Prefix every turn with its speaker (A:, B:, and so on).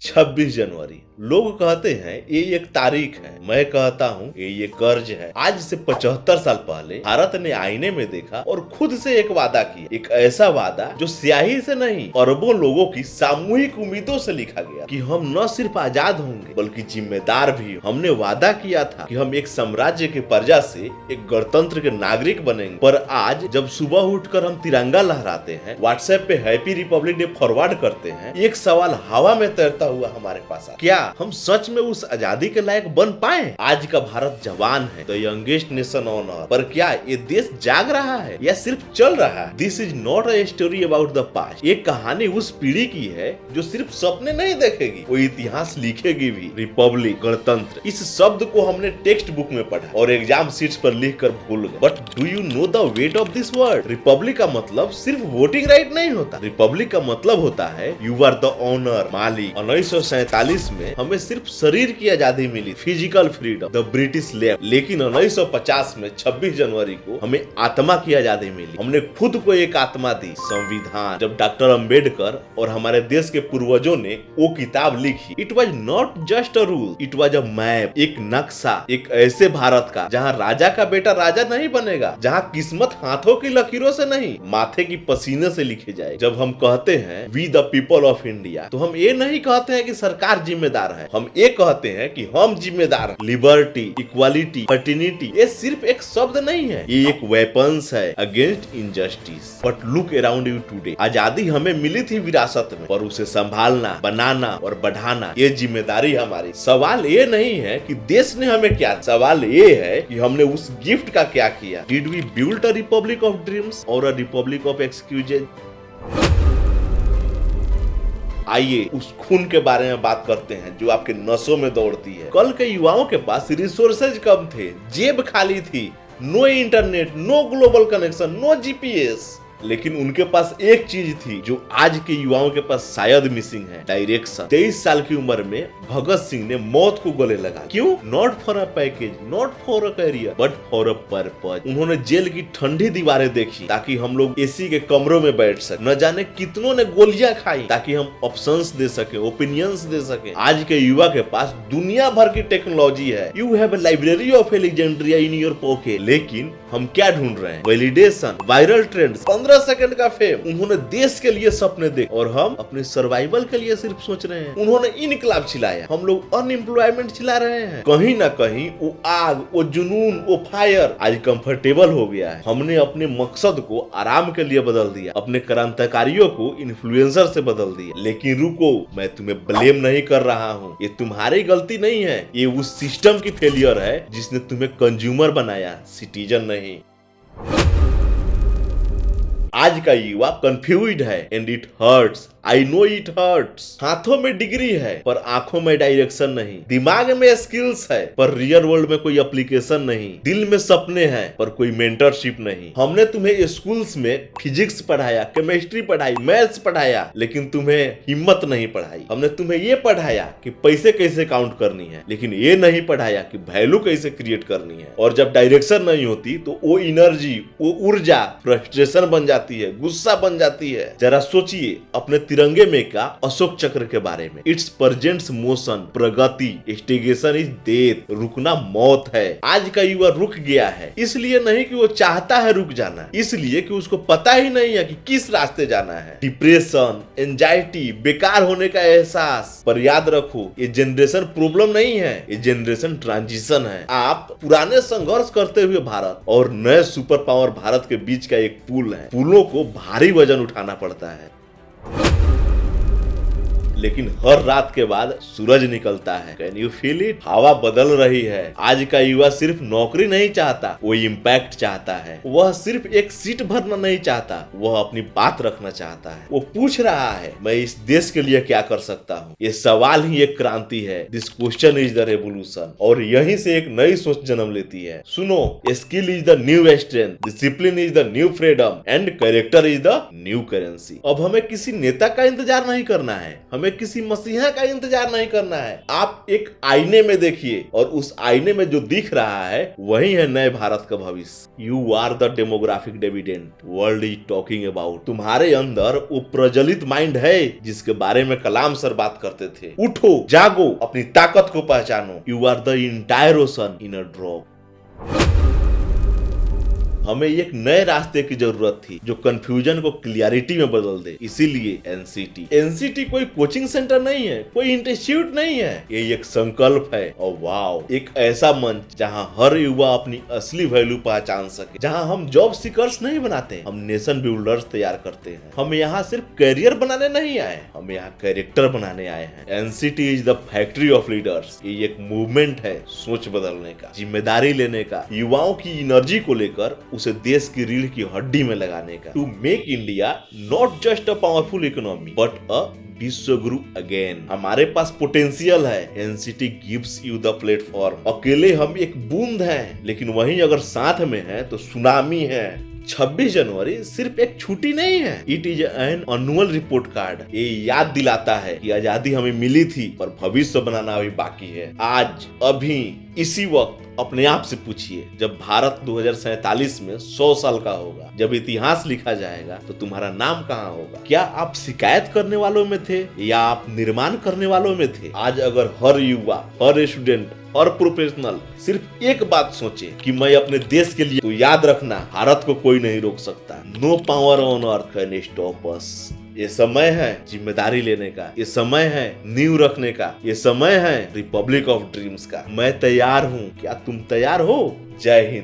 A: 26 जनवरी लोग कहते हैं ये एक तारीख है, मैं कहता हूँ ये एक कर्ज है। आज से 75 साल पहले भारत ने आईने में देखा और खुद से एक वादा किया, एक ऐसा वादा जो स्याही से नहीं अरबों लोगों की सामूहिक उम्मीदों से लिखा गया कि हम न सिर्फ आजाद होंगे बल्कि जिम्मेदार भी। हमने वादा किया था कि हम एक साम्राज्य के प्रजा से एक गणतंत्र के नागरिक बनेंगे, पर आज जब सुबह उठकर हम तिरंगा लहराते हैं, व्हाट्सएप पे हैप्पी रिपब्लिक डे फॉरवर्ड करते हैं, एक सवाल हवा में तैरता हुआ हमारे पास, क्या हम सच में उस आजादी के लायक बन पाए? आज का भारत जवान है, the youngest nation on earth, पर क्या ये देश जाग रहा है या सिर्फ चल रहा है? This is not a story about the past. ये कहानी उस पीढ़ी की है जो सिर्फ सपने नहीं देखेगी, वो इतिहास लिखेगी भी। रिपब्लिक, गणतंत्र, इस शब्द को हमने टेक्स्ट बुक में पढ़ा और एग्जाम शीट्स पर लिख कर भूल गए। But do you know the weight of this word? Republic का मतलब सिर्फ वोटिंग राइट नहीं होता। रिपब्लिक का मतलब होता है यू आर द ओनर, मालिक। 1947 में हमें सिर्फ शरीर की आजादी मिली, physical freedom, the British left, लेकिन 1950 में 26 जनवरी को हमें आत्मा की आजादी मिली। हमने खुद को एक आत्मा दी, संविधान। जब डॉक्टर अंबेडकर और हमारे देश के पूर्वजों ने वो किताब लिखी, it was not just a rule, it was a map, एक नक्शा, एक ऐसे भारत का जहाँ राजा का बेटा राजा नहीं बनेगा, जहाँ किस्मत हाथों की लकीरों से नहीं माथे की पसीने से लिखे जाए। जब हम कहते हैं we the people of India, तो हम ये नहीं कहते हैं कि सरकार जिम्मेदार है, हम ये कहते हैं कि हम जिम्मेदार हैं। लिबर्टी, इक्वालिटी, फर्टिनिटी, ये सिर्फ एक शब्द नहीं है, ये एक वेपन्स है against injustice. But look around you today. आजादी हमें मिली थी विरासत में, पर उसे संभालना, बनाना और बढ़ाना ये जिम्मेदारी हमारी। सवाल ये नहीं है कि देश ने हमें क्या, सवाल ये है कि हमने उस गिफ्ट का क्या किया। Did we build a republic of dreams और अ रिपब्लिक ऑफ एक्सक्यूजेज? आइए उस खून के बारे में बात करते हैं जो आपके नसों में दौड़ती है। कल के युवाओं के पास रिसोर्सेज कम थे, जेब खाली थी, no internet, no global connection, no GPS, लेकिन उनके पास एक चीज थी जो आज के युवाओं के पास शायद मिसिंग है, डायरेक्शन। 23 साल की उम्र में भगत सिंह ने मौत को गले लगा। क्यों? Not for a package, not for a career, but for a purpose. उन्होंने जेल की ठंडी दीवारें देखी ताकि हम लोग एसी के कमरों में बैठ सके। न जाने कितनों ने गोलियां खाई ताकि हम ऑप्शंस दे सके, ओपिनियंस दे सके। आज के युवा के पास दुनिया भर की टेक्नोलॉजी है, you have a library of Alexandria in your pocket, लेकिन हम क्या ढूंढ रहे हैं? वैलिडेशन, वायरल ट्रेंड्स, 15 सेकंड का फेम। उन्होंने देश के लिए सपने देखे और हम अपने सर्वाइवल के लिए सिर्फ सोच रहे हैं। उन्होंने इनकलाब चिल्लाया, हम लोग अनएम्प्लॉयमेंट चिल्ला रहे हैं। कहीं ना कहीं वो आग, वो जुनून, वो फायर आज कंफर्टेबल हो गया है। हमने अपने मकसद को आराम के लिए बदल दिया, अपने क्रांतिकारियों को इन्फ्लुएंसर से बदल दिया। लेकिन रुको, मैं तुम्हें ब्लेम नहीं कर रहा हूँ, ये तुम्हारी गलती नहीं है, ये उस सिस्टम की फेलियर है जिसने तुम्हें कंज्यूमर बनाया, सिटीजन नहीं। आज का युवा कंफ्यूज्ड है and it hurts, I know it hurts. हाथों में डिग्री है पर आंखों में डायरेक्शन नहीं, दिमाग में स्किल्स है पर रियल वर्ल्ड में कोई एप्लीकेशन नहीं, दिल में सपने हैं पर कोई मेंटरशिप नहीं। हमने तुम्हें स्कूल्स में फिजिक्स पढ़ाया, केमिस्ट्री पढ़ाई, मैथ्स पढ़ाया, लेकिन तुम्हें हिम्मत नहीं पढ़ाई। हमने तुम्हें ये पढ़ाया कि पैसे कैसे काउंट करनी है, लेकिन ये नहीं पढ़ाया कि वैल्यू कैसे क्रिएट करनी है। और जब डायरेक्शन नहीं होती तो वो एनर्जी, वो ऊर्जा फ्रस्ट्रेशन बन जाती है, गुस्सा बन जाती है। जरा सोचिए अपने तिरंगे में का अशोक चक्र के बारे में। इट्स प्रेजेंट्स मोशन, प्रगति, स्टेगेशन इज डेथ, रुकना मौत है। आज का युवा रुक गया है, इसलिए नहीं कि वो चाहता है रुक जाना, इसलिए कि उसको पता ही नहीं है कि किस रास्ते जाना है। डिप्रेशन, एंजाइटी, बेकार होने का एहसास। पर याद रखो, ये जनरेशन प्रॉब्लम नहीं है, ये जनरेशन ट्रांजिशन है। आप पुराने संघर्ष करते हुए भारत और नए सुपर पावर भारत के बीच का एक पुल है। पुलों को भारी वजन उठाना पड़ता है, लेकिन हर रात के बाद सूरज निकलता है। Can you feel it? हवा बदल रही है। आज का युवा सिर्फ नौकरी नहीं चाहता, वो इम्पैक्ट चाहता है। वह सिर्फ एक सीट भरना नहीं चाहता, वह अपनी बात रखना चाहता है। वो पूछ रहा है, मैं इस देश के लिए क्या कर सकता हूँ? ये सवाल ही एक क्रांति है। This question is the revolution. और यहीं से एक नई सोच जन्म लेती है। सुनो, skill is the new strength, discipline is the new freedom and character is the new currency. अब हमें किसी नेता का इंतजार नहीं करना है, हमें हमें किसी मसीहा का इंतजार नहीं करना है। आप एक आईने में देखिए और उस आईने में जो दिख रहा है वही है नए भारत का भविष्य। You are the demographic dividend world is talking about. तुम्हारे अंदर वो प्रज्वलित माइंड है जिसके बारे में कलाम सर बात करते थे। उठो, जागो, अपनी ताकत को पहचानो। You are the entire ocean in a drop. हमें एक नए रास्ते की जरूरत थी जो कंफ्यूजन को क्लियरिटी में बदल दे। इसीलिए एनसीटी कोई कोचिंग सेंटर नहीं है, कोई इंस्टीट्यूट नहीं है, ये एक संकल्प है। और वाओ, एक ऐसा मंच जहां हर युवा अपनी असली वैल्यू पहचान सके, जहां हम जॉब सीकर्स नहीं बनाते, हम नेशन बिल्डर्स तैयार करते हैं। हम यहाँ सिर्फ करियर बनाने नहीं आए, हम यहाँ कैरेक्टर बनाने आए हैं। NCT is the factory of leaders. ये एक मूवमेंट है सोच बदलने का, जिम्मेदारी लेने का, युवाओं की एनर्जी को लेकर उसे देश की रीढ़ की हड्डी में लगाने का। To make India not just a powerful economy but a Vishwaguru again. हमारे पास पोटेंशियल है। NCT gives you the platform. अकेले हम एक बूंद हैं, लेकिन वहीं अगर साथ में है तो सुनामी है। 26 जनवरी सिर्फ एक छुट्टी नहीं है, it is an annual report card. ये याद दिलाता है कि आजादी हमें मिली थी पर भविष्य बनाना अभी बाकी है। आज, अभी, इसी वक्त अपने आप से पूछिए, जब भारत 2047 में 100 साल का होगा, जब इतिहास लिखा जाएगा तो तुम्हारा नाम कहाँ होगा? क्या आप शिकायत करने वालों में थे या आप निर्माण करने वालों में थे? आज अगर हर युवा, हर स्टूडेंट, हर प्रोफेशनल सिर्फ एक बात सोचे कि मैं अपने देश के लिए, तो याद रखना भारत को कोई नहीं रोक सकता। No power on earth can stop us. ये समय है जिम्मेदारी लेने का, ये समय है नींव रखने का, ये समय है रिपब्लिक ऑफ ड्रीम्स का। मैं तैयार हूँ, क्या तुम तैयार हो? जय हिंद।